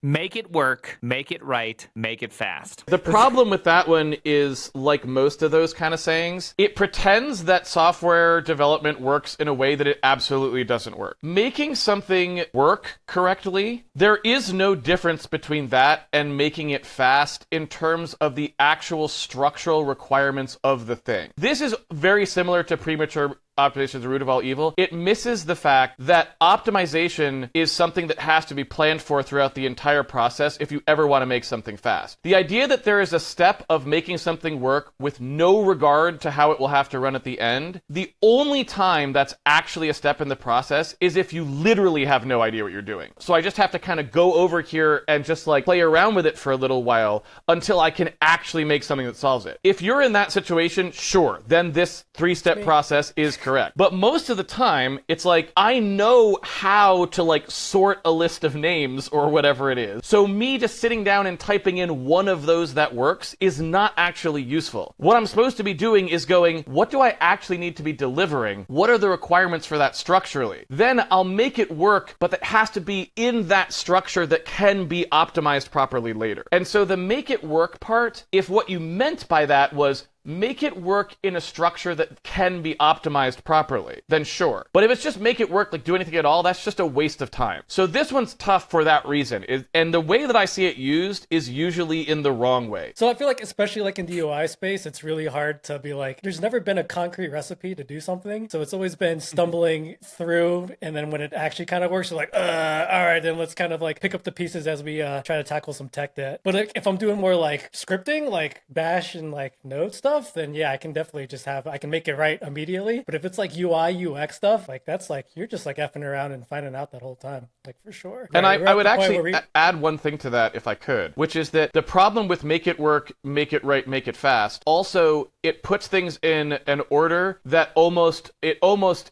Make it work, make it right, make it fast. The problem with that one is, like most of those kind of sayings, it pretends that software development works in a way that it absolutely doesn't work. Making something work correctly, there is no difference between that and making it fast in terms of the actual structural requirements of the thing. This is very similar to premature optimization is the root of all evil. It misses the fact that optimization is something that has to be planned for throughout the entire process if you ever want to make something fast. The idea that there is a step of making something work with no regard to how it will have to run at the end, the only time that's actually a step in the process is if you literally have no idea what you're doing. So I just have to kind of go over here and just like play around with it for a little while until I can actually make something that solves it. If you're in that situation, sure, then this three-step process is correct. But most of the time, it's like, I know how to like sort a list of names or whatever it is. So me just sitting down and typing in one of those that works is not actually useful. What I'm supposed to be doing is going, what do I actually need to be delivering? What are the requirements for that structurally? Then I'll make it work, but that has to be in that structure that can be optimized properly later. And so the make it work part, if what you meant by that was make it work in a structure that can be optimized properly, then sure. But if it's just make it work, like do anything at all, that's just a waste of time. So this one's tough for that reason. And the way that I see it used is usually in the wrong way. So I feel like, especially like in the UI space, it's really hard to be like, there's never been a concrete recipe to do something. So it's always been stumbling through. And then when it actually kind of works, you're like, all right, then let's kind of like pick up the pieces as we try to tackle some tech debt. But like, if I'm doing more like scripting, like Bash and like Node stuff, then yeah, I can definitely just I can make it right immediately. But if it's like UI, UX stuff, like that's like, you're just like effing around and finding out that whole time, like for sure. And Right, I would actually add one thing to that if I could, which is that the problem with make it work, make it right, make it fast, also it puts things in an order that almost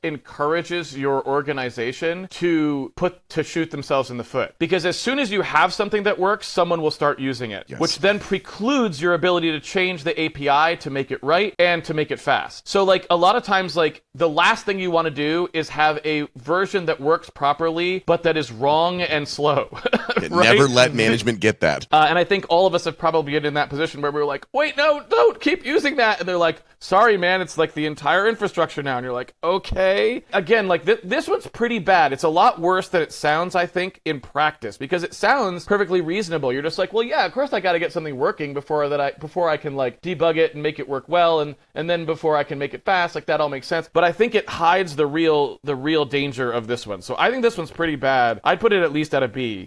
encourages your organization to shoot themselves in the foot. Because as soon as you have something that works, someone will start using it, Yes. which then precludes your ability to change the API to make it right and to make it fast. So like a lot of times, like the last thing you want to do is have a version that works properly, but that is wrong and slow. Right? Never let management get that. And I think all of us have probably been in that position where we were like, wait, no, don't keep using that. And they're like, sorry, man, it's like the entire infrastructure now. And you're like, okay. Again, like this one's pretty bad. It's a lot worse than it sounds, I think, in practice, because it sounds perfectly reasonable. You're just like, well, yeah, of course I got to get something working before I can like debug it and make it work well. And then before I can make it fast, like that all makes sense. But I think it hides the real danger of this one. So I think this one's pretty bad. I'd put it at least at a B.